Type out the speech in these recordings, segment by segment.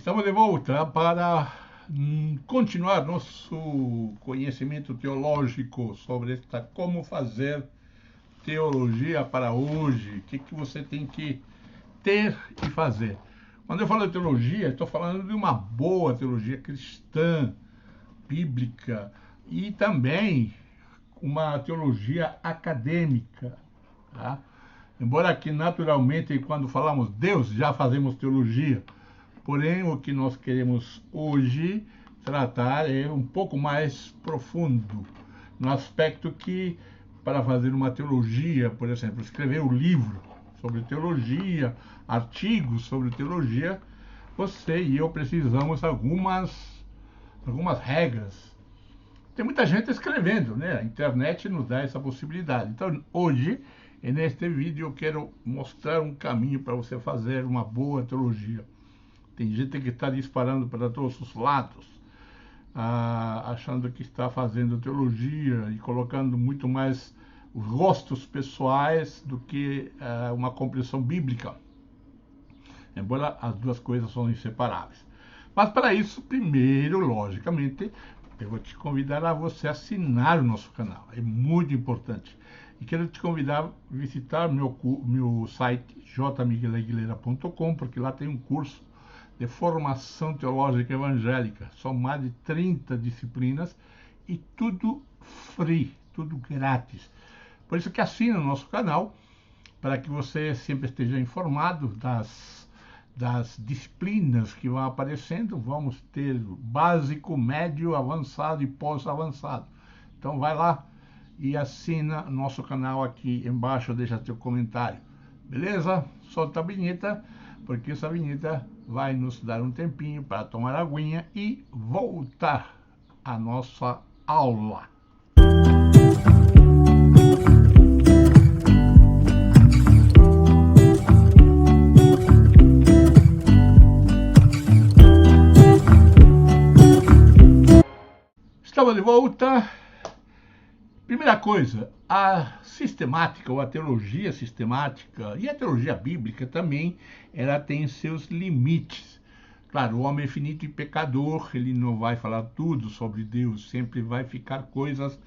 Estamos de volta para continuar nosso conhecimento teológico sobre esta como fazer teologia para hoje. O que você tem que ter e fazer. Quando eu falo de teologia, estou falando de uma boa teologia cristã, bíblica e também uma teologia acadêmica, tá? Embora aqui naturalmente quando falamos Deus já fazemos teologia, porém o que nós queremos hoje tratar é um pouco mais profundo, no aspecto que para fazer uma teologia, por exemplo, escrever um livro sobre teologia, artigos sobre teologia, você e eu precisamos algumas regras. Tem muita gente escrevendo, né? A internet nos dá essa possibilidade. Então, hoje, neste vídeo, eu quero mostrar um caminho para você fazer uma boa teologia. Tem gente que está disparando para todos os lados, achando que está fazendo teologia e colocando muito mais os gostos pessoais do que uma compreensão bíblica. Embora as duas coisas são inseparáveis. Mas para isso, primeiro, logicamente, eu vou te convidar a você assinar o nosso canal. É muito importante. E quero te convidar a visitar meu site jmiguelaguilera.com, porque lá tem um curso de formação teológica evangélica. São mais de 30 disciplinas e tudo free, tudo grátis. Por isso que assina o nosso canal, para que você sempre esteja informado das disciplinas que vão aparecendo. Vamos ter básico, médio, avançado e pós-avançado. Então vai lá e assina nosso canal aqui embaixo, deixa seu comentário. Beleza? Solta a vinheta, porque essa vinheta vai nos dar um tempinho para tomar aguinha e voltar à nossa aula. Estamos de volta. Primeira coisa, a sistemática ou a teologia sistemática e a teologia bíblica também, ela tem seus limites. Claro, o homem é finito e pecador, ele não vai falar tudo sobre Deus, sempre vai ficar coisas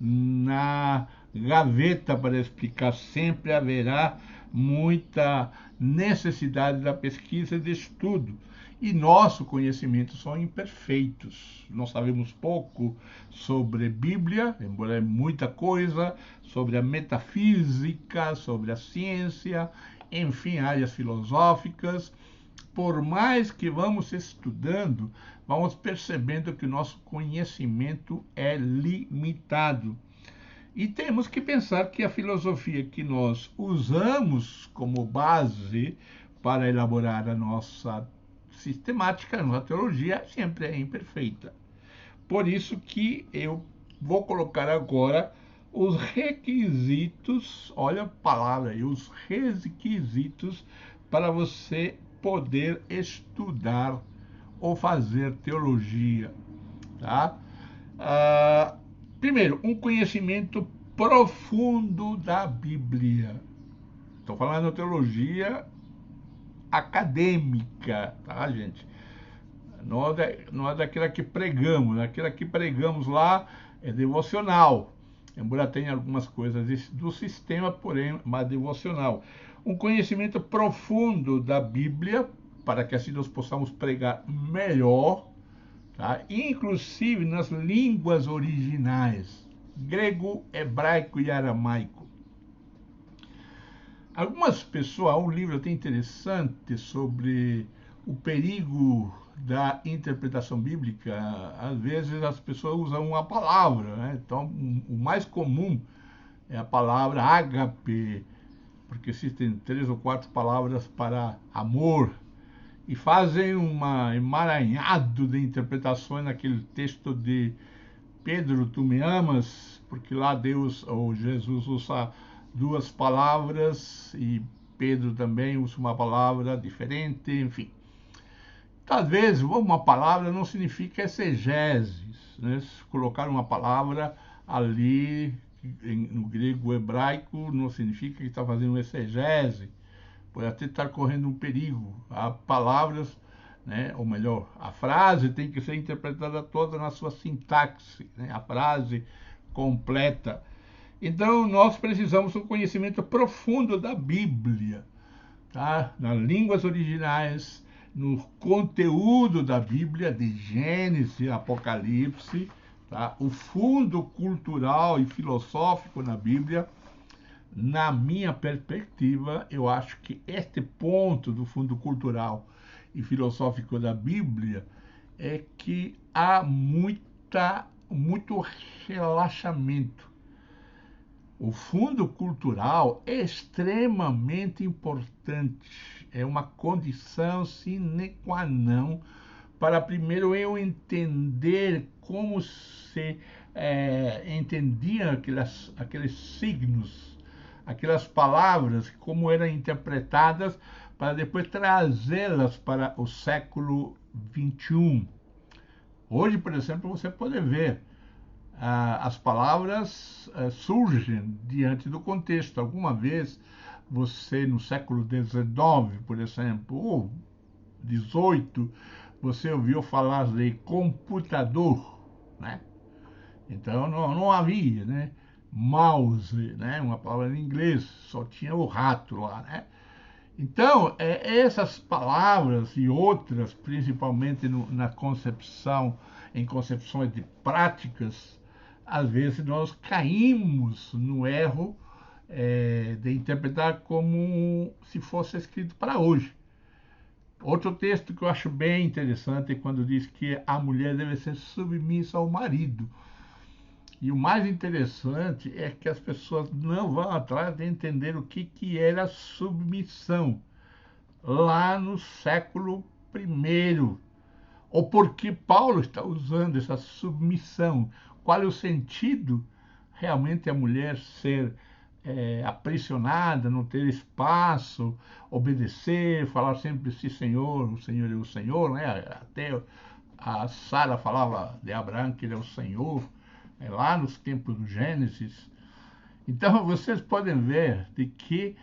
na gaveta para explicar, sempre haverá muita necessidade da pesquisa e de estudo. E nosso conhecimento são imperfeitos. Nós sabemos pouco sobre Bíblia, embora é muita coisa, sobre a metafísica, sobre a ciência, enfim, áreas filosóficas. Por mais que vamos estudando, vamos percebendo que o nosso conhecimento é limitado. E temos que pensar que a filosofia que nós usamos como base para elaborar a nossa sistemática, a nossa teologia, sempre é imperfeita. Por isso que eu vou colocar agora os requisitos, olha a palavra aí, os requisitos para você poder estudar ou fazer teologia, tá? Primeiro, um conhecimento profundo da Bíblia. Estou falando de teologia acadêmica, tá, gente? Não é daquela que pregamos, daquela que pregamos lá é devocional, embora tenha algumas coisas do sistema, porém mais devocional. Um conhecimento profundo da Bíblia, para que assim nós possamos pregar melhor, tá? Inclusive nas línguas originais, grego, hebraico e aramaico. Algumas pessoas, há um livro até interessante sobre o perigo da interpretação bíblica. Às vezes as pessoas usam uma palavra, né? Então o mais comum é a palavra ágape, porque existem 3 ou 4 palavras para amor, e fazem um emaranhado de interpretações naquele texto de Pedro, tu me amas, porque lá Deus ou Jesus usa 2 palavras e Pedro também usa uma palavra diferente, enfim. Talvez uma palavra não significa exegeses, né? Colocar uma palavra ali no grego hebraico não significa que está fazendo exegese, pode até estar correndo um perigo. Há palavras né? Ou melhor, a frase tem que ser interpretada toda na sua sintaxe, né? A frase completa. Então, nós precisamos de um conhecimento profundo da Bíblia, tá? Nas línguas originais, no conteúdo da Bíblia, de Gênesis e Apocalipse, tá? O fundo cultural e filosófico na Bíblia. Na minha perspectiva, eu acho que este ponto do fundo cultural e filosófico da Bíblia é que há muito relaxamento. O fundo cultural é extremamente importante, é uma condição sine qua non para primeiro eu entender como se entendiam aqueles signos, aquelas palavras, como eram interpretadas, para depois trazê-las para o século XXI. Hoje, por exemplo, você pode ver as palavras surgem diante do contexto. Alguma vez você, no século XIX, por exemplo, ou XVIII, você ouviu falar de computador, né? Então não havia, né? Mouse, né? Uma palavra em inglês, só tinha o rato lá, né? Então, essas palavras e outras, principalmente na concepção, em concepções de práticas, às vezes nós caímos no erro de interpretar como se fosse escrito para hoje. Outro texto que eu acho bem interessante é quando diz que a mulher deve ser submissa ao marido. E o mais interessante é que as pessoas não vão atrás de entender o que era submissão lá no século I. Ou por que Paulo está usando essa submissão? Qual é o sentido realmente a mulher ser aprisionada, não ter espaço, obedecer, falar sempre sim, Senhor, o Senhor é o Senhor, né? Até a Sara falava de Abraão que ele é o Senhor, lá nos tempos do Gênesis. Então vocês podem ver de que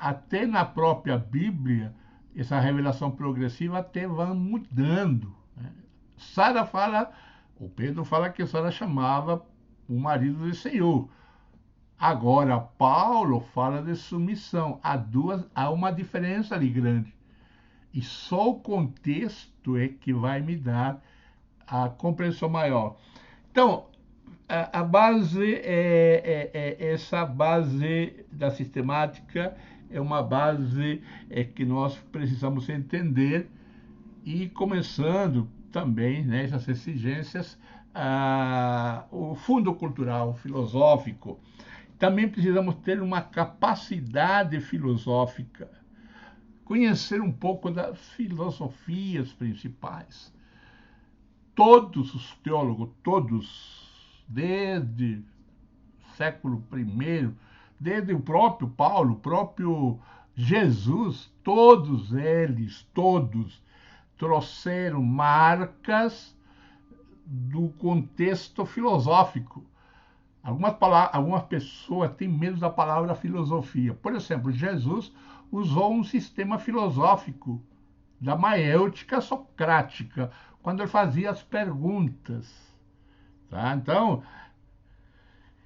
até na própria Bíblia essa revelação progressiva até vai mudando, né? Sara fala, o Pedro fala que Sara chamava o marido de Senhor. Agora Paulo fala de submissão. Há uma diferença ali grande. E só o contexto é que vai me dar a compreensão maior. Então, a base essa base da sistemática é uma base que nós precisamos entender e começando também nessas exigências o fundo cultural, filosófico. Também precisamos ter uma capacidade filosófica, conhecer um pouco das filosofias principais. Todos os teólogos, todos, desde o século I, desde o próprio Paulo, o próprio Jesus, todos eles, todos, trouxeram marcas do contexto filosófico. Algumas pessoas têm medo da palavra filosofia. Por exemplo, Jesus usou um sistema filosófico da maêutica socrática, quando ele fazia as perguntas. Tá? Então,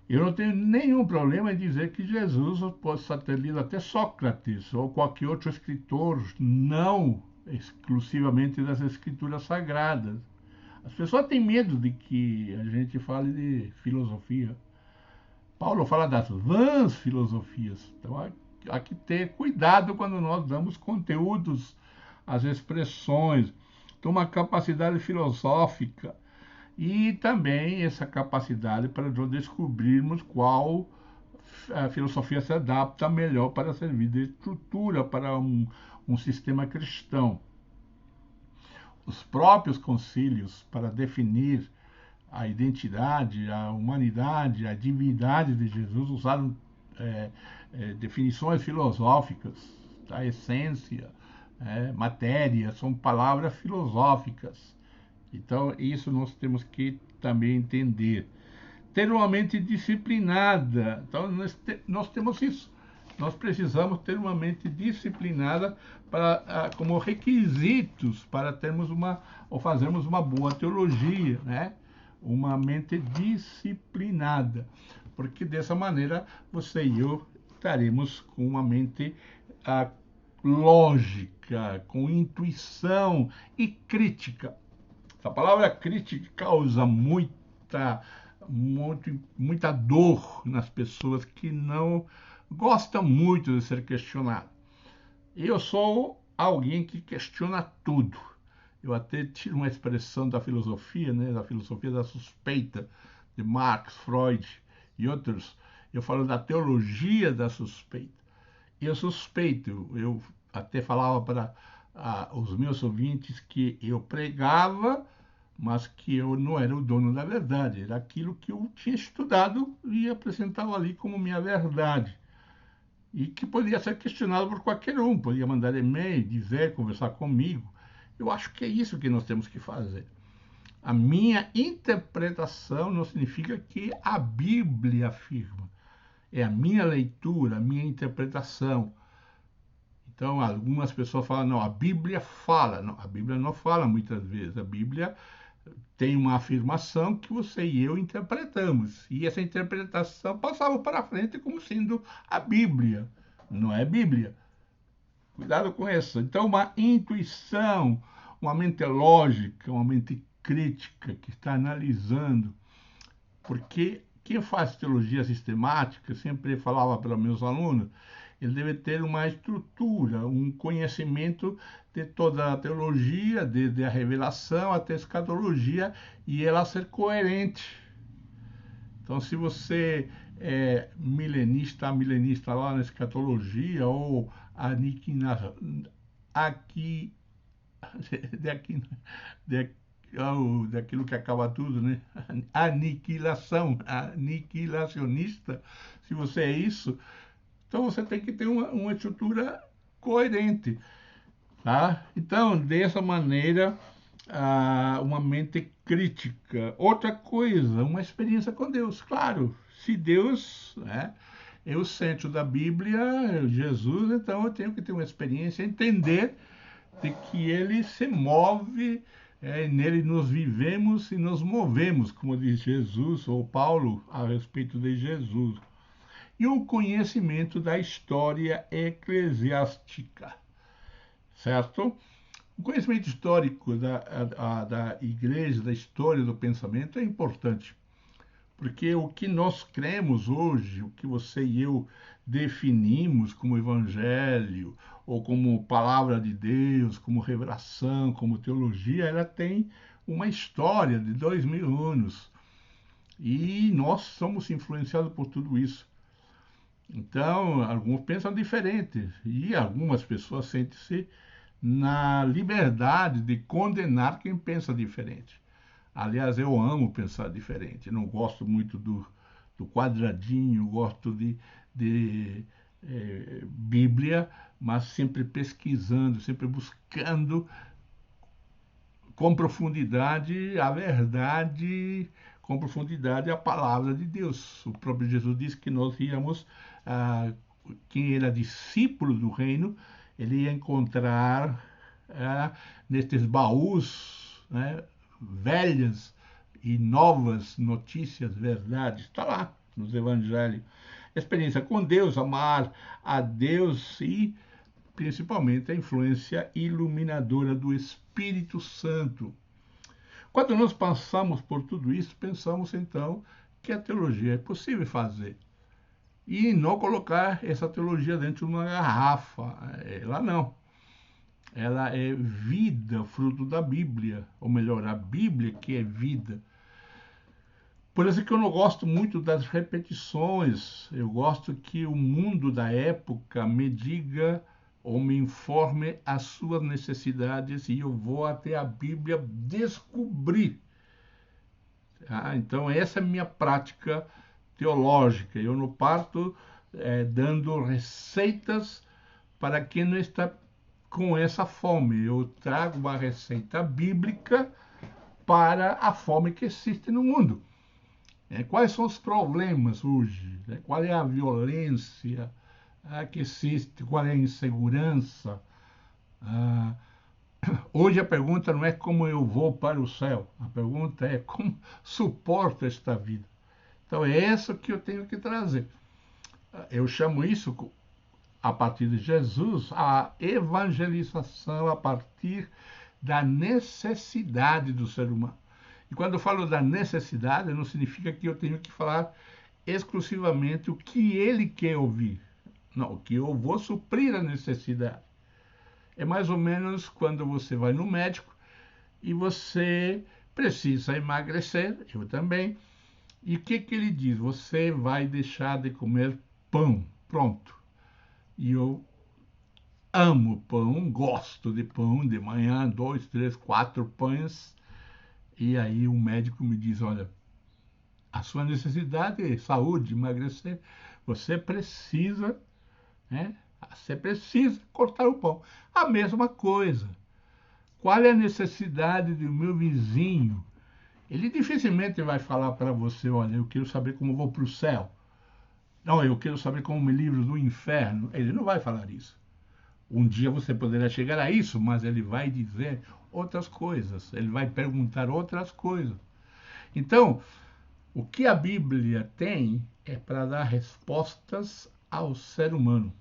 eu não tenho nenhum problema em dizer que Jesus possa ter lido até Sócrates ou qualquer outro escritor, não exclusivamente das escrituras sagradas. As pessoas têm medo de que a gente fale de filosofia. Paulo fala das vãs filosofias. Então, há que ter cuidado quando nós damos conteúdos às expressões. Então, uma capacidade filosófica e também essa capacidade para descobrirmos qual a filosofia se adapta melhor para servir de estrutura para um sistema cristão. Os próprios concílios, para definir a identidade, a humanidade, a divindade de Jesus, usaram definições filosóficas, a essência, matéria, são palavras filosóficas. Então, isso nós temos que também entender. Ter uma mente disciplinada. Então, nós temos isso. nós precisamos ter uma mente disciplinada para, como requisitos para termos ou fazermos uma boa teologia, né? Uma mente disciplinada, porque dessa maneira você e eu estaremos com uma mente lógica, com intuição e crítica. A palavra crítica causa muita dor nas pessoas que não gostam muito de ser questionado. Eu sou alguém que questiona tudo. Eu até tiro uma expressão da filosofia, né, da filosofia da suspeita, de Marx, Freud e outros. Eu falo da teologia da suspeita. Eu suspeito, eu até falava para os meus ouvintes que eu pregava, mas que eu não era o dono da verdade, era aquilo que eu tinha estudado e apresentava ali como minha verdade. E que podia ser questionado por qualquer um, podia mandar e-mail, dizer, conversar comigo. Eu acho que é isso que nós temos que fazer. A minha interpretação não significa que a Bíblia afirma. É a minha leitura, a minha interpretação. Então, algumas pessoas falam, não, a Bíblia fala. Não, a Bíblia não fala muitas vezes. A Bíblia tem uma afirmação que você e eu interpretamos. E essa interpretação passava para frente como sendo a Bíblia. Não é Bíblia. Cuidado com isso. Então, uma intuição, uma mente lógica, uma mente crítica que está analisando. Porque quem faz teologia sistemática, sempre falava para meus alunos, ele deve ter uma estrutura, um conhecimento de toda a teologia, desde a revelação até a escatologia, e ela ser coerente. Então, se você é milenista lá na escatologia, ou aqui, daquilo que acaba tudo, né? Aniquilacionista, se você é isso, então você tem que ter uma estrutura coerente, tá? Então, dessa maneira, uma mente crítica. Outra coisa, uma experiência com Deus. Claro, se Deus, né, é o centro da Bíblia, Jesus, então eu tenho que ter uma experiência, entender de que ele se move, nele nos vivemos e nos movemos, como diz Jesus ou Paulo a respeito de Jesus. E o conhecimento da história eclesiástica, certo? O conhecimento histórico da igreja, da história do pensamento é importante, porque o que nós cremos hoje, o que você e eu definimos como evangelho, ou como palavra de Deus, como revelação, como teologia, ela tem uma história de 2000 anos. E nós somos influenciados por tudo isso. Então, alguns pensam diferente e algumas pessoas sentem-se na liberdade de condenar quem pensa diferente. Aliás, eu amo pensar diferente. Não gosto muito do quadradinho, gosto de Bíblia, mas sempre pesquisando, sempre buscando com profundidade a verdade, com profundidade a palavra de Deus. O próprio Jesus disse que nós íamos, quem era discípulo do reino, ele ia encontrar nestes baús, né, velhas e novas notícias, verdades. Está lá nos evangelhos. Experiência com Deus, amar a Deus e principalmente a influência iluminadora do Espírito Santo. Quando nós passamos por tudo isso, pensamos então que a teologia é possível fazer. E não colocar essa teologia dentro de uma garrafa. Ela não. Ela é vida, fruto da Bíblia. Ou melhor, a Bíblia que é vida. Por isso que eu não gosto muito das repetições. Eu gosto que o mundo da época me diga ou me informe as suas necessidades e eu vou até a Bíblia descobrir. Então, essa é a minha prática teológica. Eu não parto dando receitas para quem não está com essa fome. Eu trago uma receita bíblica para a fome que existe no mundo. Quais são os problemas hoje? Qual é a violência que existe, qual é a insegurança. Ah, hoje a pergunta não é como eu vou para o céu, a pergunta é como suporto esta vida. Então é isso que eu tenho que trazer. Eu chamo isso, a partir de Jesus, a evangelização a partir da necessidade do ser humano. E quando eu falo da necessidade, não significa que eu tenho que falar exclusivamente o que ele quer ouvir. Não, o que eu vou suprir a necessidade. É mais ou menos quando você vai no médico e você precisa emagrecer, eu também. E o que ele diz? Você vai deixar de comer pão. Pronto. E eu amo pão, gosto de pão de manhã, 2, 3, 4 pães. E aí o médico me diz, olha, a sua necessidade é saúde, emagrecer, você precisa, né? Você precisa cortar o pão. A mesma coisa. Qual é a necessidade do meu vizinho? Ele dificilmente vai falar para você, olha, eu quero saber como vou para o céu. Não, eu quero saber como me livro do inferno. Ele não vai falar isso. Um dia você poderá chegar a isso, mas ele vai dizer outras coisas. Ele vai perguntar outras coisas. Então, o que a Bíblia tem é para dar respostas ao ser humano.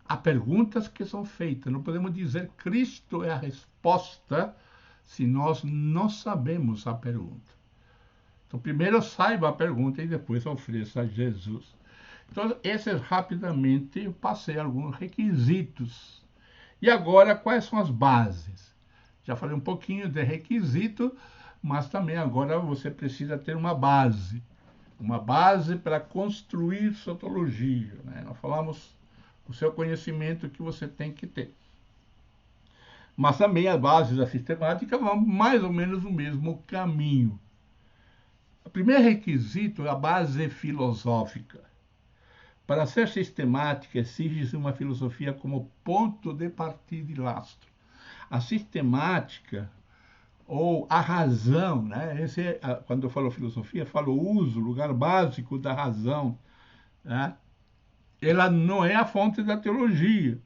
Há perguntas que são feitas. Não podemos dizer que Cristo é a resposta se nós não sabemos a pergunta. Então, primeiro saiba a pergunta e depois ofereça a Jesus. Então, esses rapidamente eu passei alguns requisitos. E agora, quais são as bases? Já falei um pouquinho de requisito, mas também agora você precisa ter uma base. Uma base para construir sua teologia. Né? Nós falamos o seu conhecimento que você tem que ter. Mas também as bases da sistemática vão mais ou menos no mesmo caminho. O primeiro requisito é a base filosófica. Para ser sistemática, exige-se uma filosofia como ponto de partida e lastro. A sistemática, ou a razão, né? Quando eu falo filosofia, eu falo uso, lugar básico da razão. Né? Ela não é a fonte da teologia.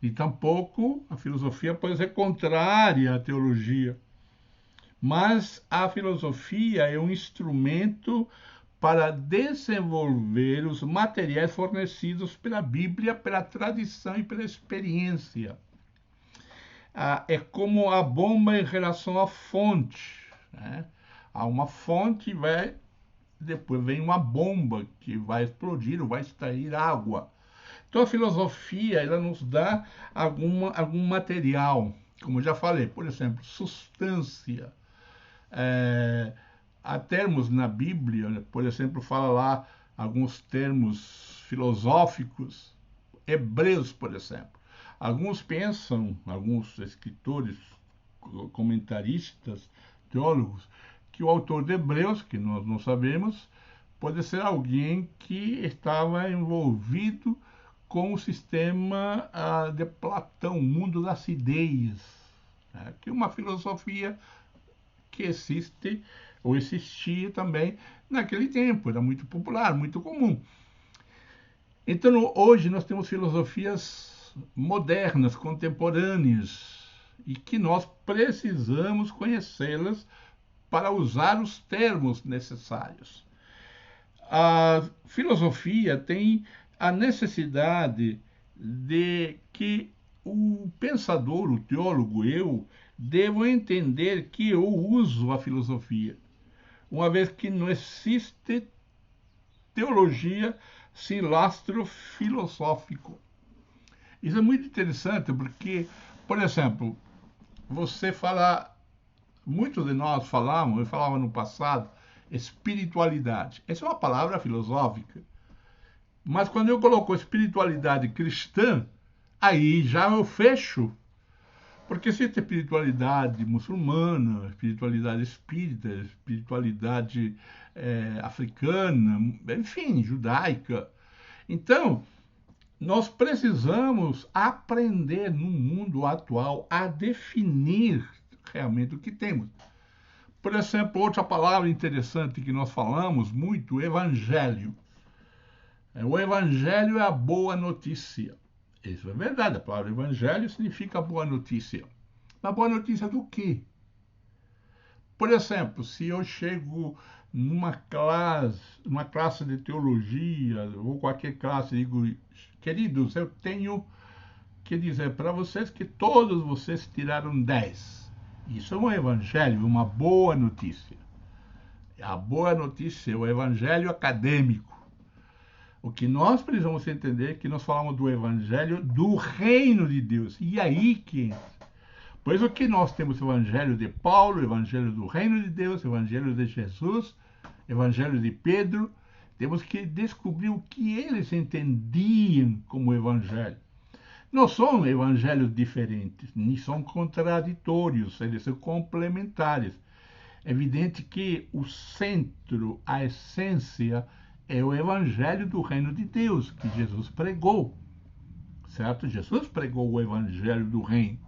E tampouco a filosofia pode ser contrária à teologia. Mas a filosofia é um instrumento para desenvolver os materiais fornecidos pela Bíblia, pela tradição e pela experiência. É como a bomba em relação à fonte. Né? Há uma fonte, depois vem uma bomba que vai explodir ou vai extrair água. Então a filosofia ela nos dá algum material, como eu já falei, por exemplo, substância. Há termos na Bíblia, por exemplo, fala lá alguns termos filosóficos, hebreus, por exemplo. Alguns pensam, alguns escritores, comentaristas, teólogos, que o autor de Hebreus, que nós não sabemos, pode ser alguém que estava envolvido com o sistema de Platão, o mundo das ideias, né? Que é uma filosofia que existe ou existia também naquele tempo, era muito popular, muito comum. Então, hoje nós temos filosofias modernas, contemporâneas, e que nós precisamos conhecê-las para usar os termos necessários. A filosofia tem a necessidade de que o pensador, o teólogo, eu, devo entender que eu uso a filosofia, uma vez que não existe teologia sem lastro filosófico. Isso é muito interessante porque, por exemplo, você fala, muitos de nós falamos, eu falava no passado, espiritualidade. Essa é uma palavra filosófica. Mas quando eu coloco espiritualidade cristã, aí já eu fecho. Porque existe espiritualidade muçulmana, espiritualidade espírita, espiritualidade africana, enfim, judaica. Então, nós precisamos aprender no mundo atual a definir realmente o que temos. Por exemplo, outra palavra interessante que nós falamos muito, evangelho. O evangelho é a boa notícia. Isso é verdade, a palavra evangelho significa boa notícia. Mas boa notícia do quê? Por exemplo, se eu chego numa classe de teologia, ou qualquer classe, e digo, queridos, eu tenho que dizer para vocês que todos vocês tiraram 10. Isso é um evangelho, uma boa notícia. A boa notícia é o evangelho acadêmico. O que nós precisamos entender é que nós falamos do evangelho do reino de Deus. E aí que pois o que nós temos o evangelho de Paulo, o evangelho do reino de Deus, o evangelho de Jesus, o evangelho de Pedro, temos que descobrir o que eles entendiam como evangelho. Não são evangelhos diferentes, nem são contraditórios, eles são complementares. É evidente que o centro, a essência, é o evangelho do reino de Deus, que Jesus pregou. Certo? Jesus pregou o evangelho do reino.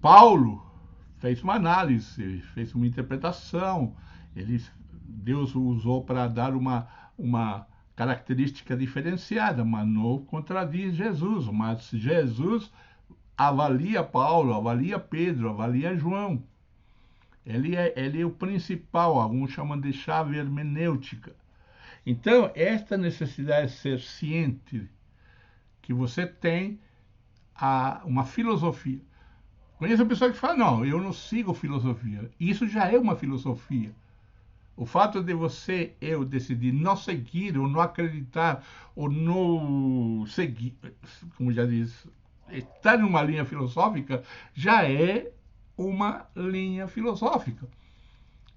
Paulo fez uma análise, fez uma interpretação. Deus o usou para dar uma característica diferenciada, mas não contradiz Jesus. Mas Jesus avalia Paulo, avalia Pedro, avalia João. Ele é o principal, alguns chamam de chave hermenêutica. Então, esta necessidade de ser ciente que você tem uma filosofia. Conheço pessoas que falam, não, eu não sigo filosofia. Isso já é uma filosofia. O fato de eu decidir não seguir, ou não acreditar, ou não seguir, como já diz, estar numa linha filosófica, já é uma linha filosófica,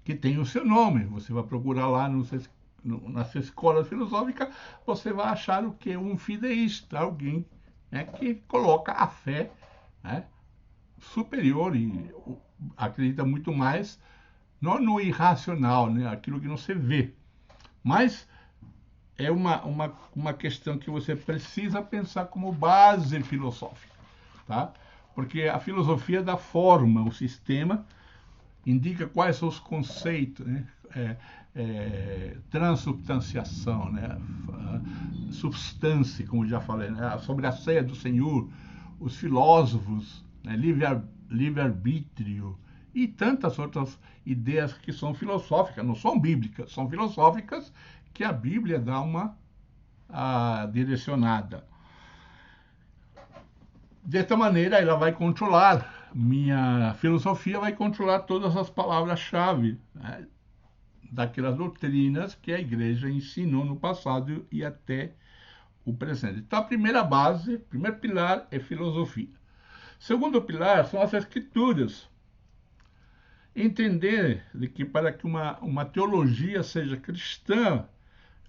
que tem o seu nome. Você vai procurar lá nas escolas filosóficas, você vai achar o que? Um fideísta, alguém, né, que coloca a fé, né, superior e acredita muito mais não no irracional, né, aquilo que não se vê. Mas é uma questão que você precisa pensar como base filosófica, tá? Porque a filosofia dá forma, o sistema indica quais são os conceitos, né? Transubstanciação, né? Substância, como já falei, né? Sobre a ceia do Senhor, os filósofos, né? Livre-arbítrio e tantas outras ideias que são filosóficas, não são bíblicas, são filosóficas que a Bíblia dá uma direcionada. Desta maneira, ela vai controlar, minha filosofia vai controlar todas as palavras-chave, né, daquelas doutrinas que a igreja ensinou no passado e até o presente. Então, a primeira base, o primeiro pilar é filosofia. O segundo pilar são as escrituras. Entender de que para que uma teologia seja cristã,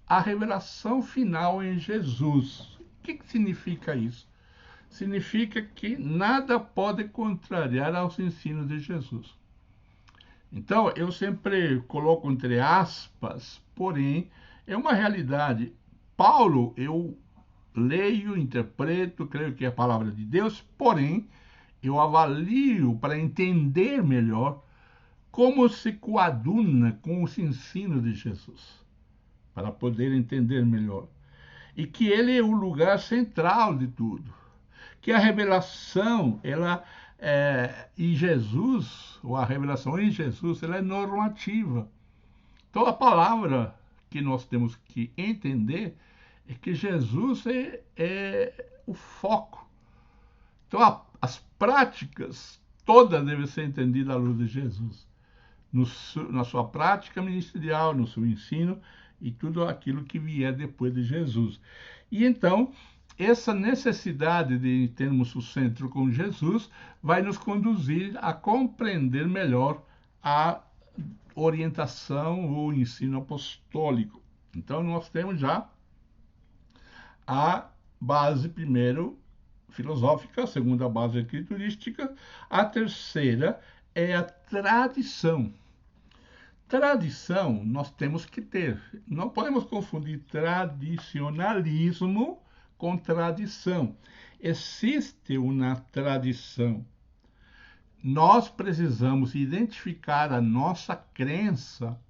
a revelação final é em Jesus. O que significa isso? Significa que nada pode contrariar aos ensinos de Jesus. Então, eu sempre coloco entre aspas, porém, é uma realidade. Paulo, eu leio, interpreto, creio que é a palavra de Deus, porém, eu avalio para entender melhor como se coaduna com os ensinos de Jesus, para poder entender melhor. E que ele é o lugar central de tudo. Que a revelação, em Jesus, ou a revelação em Jesus, ela é normativa. Então, a palavra que nós temos que entender é que Jesus é o foco. Então, as práticas todas devem ser entendidas à luz de Jesus. Na sua prática ministerial, no seu ensino e tudo aquilo que vier depois de Jesus. E então, essa necessidade de termos o centro com Jesus vai nos conduzir a compreender melhor a orientação ou ensino apostólico. Então, nós temos já a base, primeiro, filosófica, a segunda, a base escriturística, a terceira é a tradição. Tradição nós temos que ter. Não podemos confundir tradicionalismo com tradição. Existe uma tradição. Nós precisamos identificar a nossa crença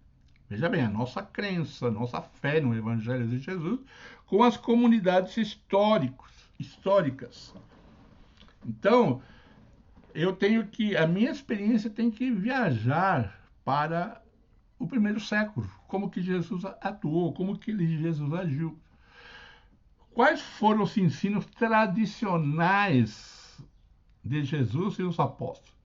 Veja bem, a nossa crença, a nossa fé no Evangelho de Jesus com as comunidades históricas. Então, a minha experiência tem que viajar para o primeiro século, como que Jesus atuou, como que Jesus agiu. Quais foram os ensinos tradicionais de Jesus e os apóstolos?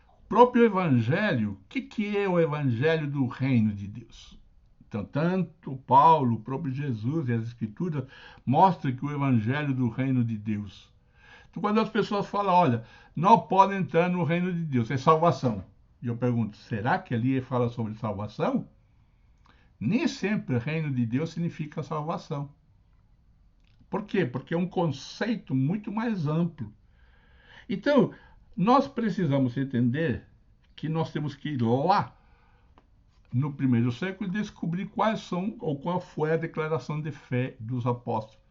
O próprio Evangelho, o que é o Evangelho do Reino de Deus? Então, tanto Paulo, o próprio Jesus e as Escrituras mostram que o Evangelho do Reino de Deus. Então, quando as pessoas falam, olha, não podem entrar no Reino de Deus, é salvação. E eu pergunto, será que ali fala sobre salvação? Nem sempre Reino de Deus significa salvação. Por quê? Porque é um conceito muito mais amplo. Então, nós precisamos entender que nós temos que ir lá no primeiro século e descobrir quais são ou qual foi a declaração de fé dos apóstolos.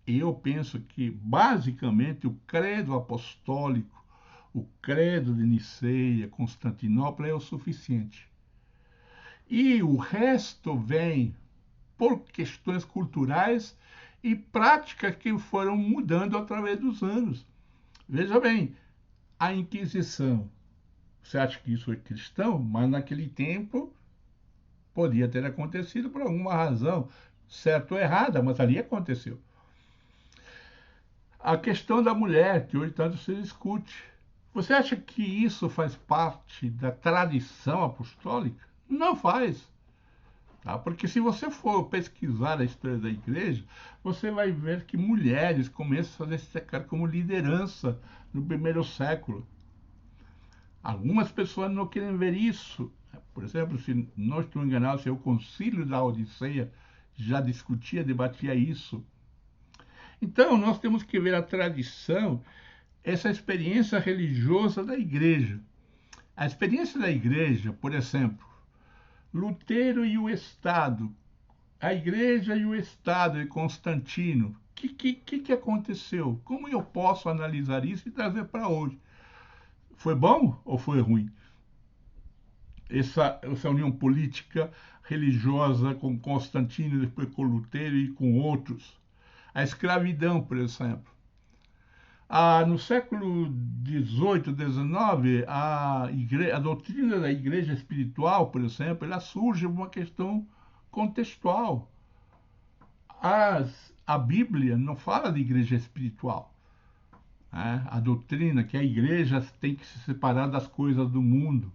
E eu penso que, basicamente, o credo apostólico, o credo de Niceia, Constantinopla, é o suficiente. E o resto vem por questões culturais e práticas que foram mudando através dos anos. Veja bem, a Inquisição. Você acha que isso é cristão? Mas naquele tempo podia ter acontecido por alguma razão, certa ou errada, mas ali aconteceu. A questão da mulher, que hoje tanto se discute. Você acha que isso faz parte da tradição apostólica? Não faz. Tá? Porque se você for pesquisar a história da igreja, você vai ver que mulheres começam a se destacar como liderança no primeiro século. Algumas pessoas não querem ver isso. Por exemplo, se não estou enganado, se o Concílio da Odisseia já discutia, debatia isso. Então, nós temos que ver a tradição, essa experiência religiosa da igreja. A experiência da igreja, por exemplo, Lutero e o Estado, a igreja e o Estado de Constantino. O que aconteceu? Como eu posso analisar isso e trazer para hoje? Foi bom ou foi ruim? Essa união política religiosa com Constantino, depois com Lutero e com outros. A escravidão, por exemplo. No século XVIII, XIX, a doutrina da igreja espiritual, por exemplo, ela surge por uma questão contextual. A Bíblia não fala de igreja espiritual. Né? A doutrina que a igreja tem que se separar das coisas do mundo.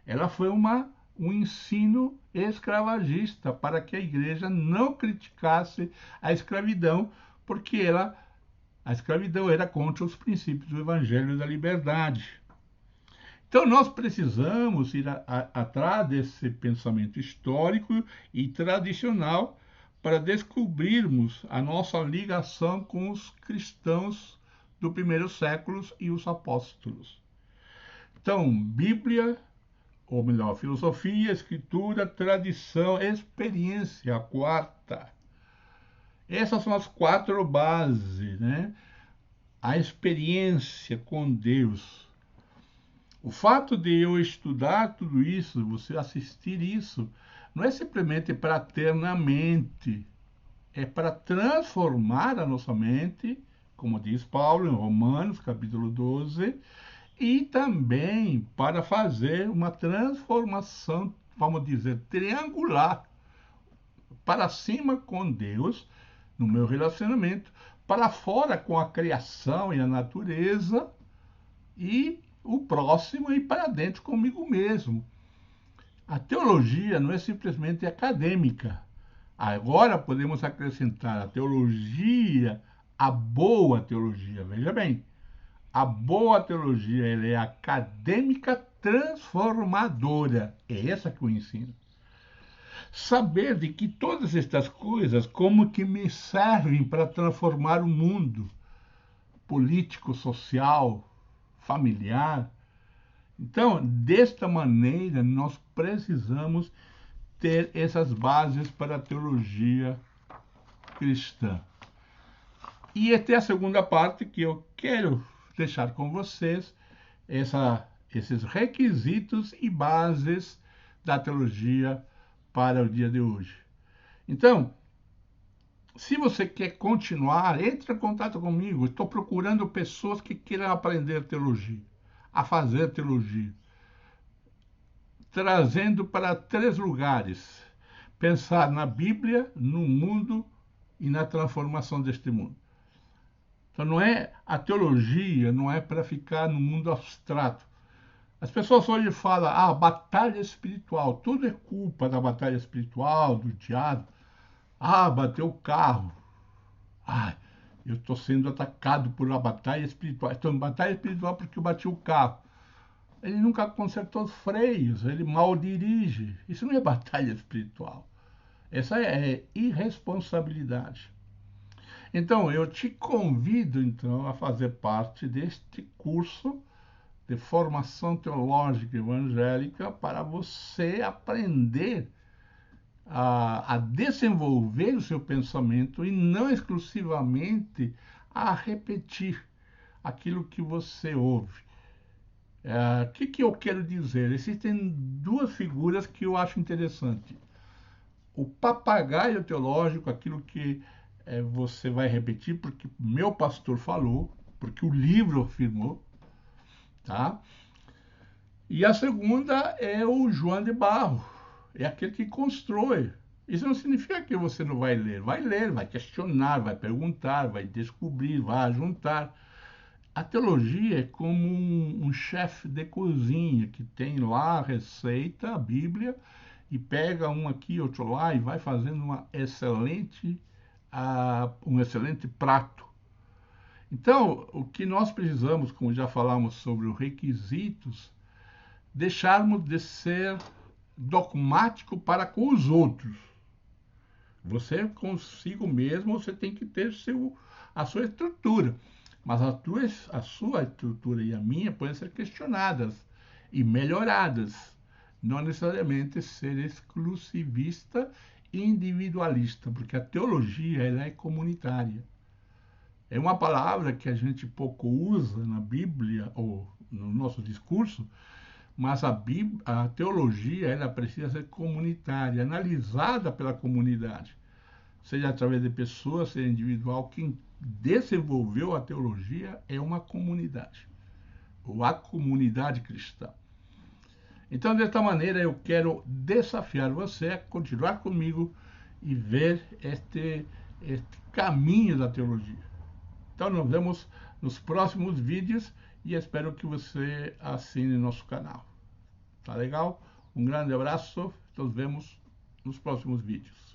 Ela foi um ensino escravagista para que a igreja não criticasse a escravidão, porque a escravidão era contra os princípios do Evangelho da Liberdade. Então, nós precisamos ir atrás desse pensamento histórico e tradicional para descobrirmos a nossa ligação com os cristãos do primeiro século e os apóstolos. Então, Bíblia, ou melhor, filosofia, escritura, tradição, experiência, a quarta. Essas são as quatro bases, né? A experiência com Deus. O fato de eu estudar tudo isso, você assistir isso, não é simplesmente para ter na mente, é para transformar a nossa mente, como diz Paulo em Romanos, capítulo 12, e também para fazer uma transformação, vamos dizer, triangular, para cima com Deus, no meu relacionamento, para fora com a criação e a natureza, e o próximo, e para dentro comigo mesmo. A teologia não é simplesmente acadêmica. Agora podemos acrescentar a teologia, a boa teologia. Veja bem, a boa teologia ela é acadêmica transformadora. É essa que eu ensino. Saber de que todas estas coisas, como que me servem para transformar o mundo político, social, familiar. Então, desta maneira, nós precisamos ter essas bases para a teologia cristã. E até a segunda parte que eu quero deixar com vocês, esses requisitos e bases da teologia para o dia de hoje. Então, se você quer continuar, entre em contato comigo. Estou procurando pessoas que queiram aprender teologia, a fazer teologia, trazendo para 3 lugares: pensar na Bíblia, no mundo e na transformação deste mundo. Então, não é a teologia, não é para ficar no mundo abstrato. As pessoas hoje falam, batalha espiritual, tudo é culpa da batalha espiritual, do diabo. Bateu o carro. Eu estou sendo atacado por uma batalha espiritual. Estou em batalha espiritual porque eu bati o carro. Ele nunca consertou os freios, ele mal dirige. Isso não é batalha espiritual. Essa é irresponsabilidade. Então, eu te convido então a fazer parte deste curso de formação teológica evangélica para você aprender a desenvolver o seu pensamento e não exclusivamente a repetir aquilo que você ouve. O que eu quero dizer? Existem 2 figuras que eu acho interessante. O papagaio teológico, aquilo que você vai repetir porque meu pastor falou, porque o livro afirmou, tá? E a segunda é o João de Barro, é aquele que constrói. Isso não significa que você não vai ler, vai questionar, vai perguntar, vai descobrir, vai juntar. A teologia é como um chefe de cozinha que tem lá a receita, a Bíblia, e pega um aqui, outro lá, e vai fazendo um excelente prato. Então, o que nós precisamos, como já falamos sobre os requisitos, deixarmos de ser dogmático para com os outros. Você consigo mesmo, você tem que ter a sua estrutura. Mas a sua estrutura e a minha podem ser questionadas e melhoradas. Não necessariamente ser exclusivista e individualista, porque a teologia ela é comunitária. É uma palavra que a gente pouco usa na Bíblia ou no nosso discurso, mas a teologia ela precisa ser comunitária, analisada pela comunidade, seja através de pessoas, seja individual. Quem desenvolveu a teologia é uma comunidade, ou a comunidade cristã. Então, desta maneira, eu quero desafiar você a continuar comigo e ver este caminho da teologia. Então, nos vemos nos próximos vídeos e espero que você assine nosso canal. Tá legal? Um grande abraço, nos vemos nos próximos vídeos.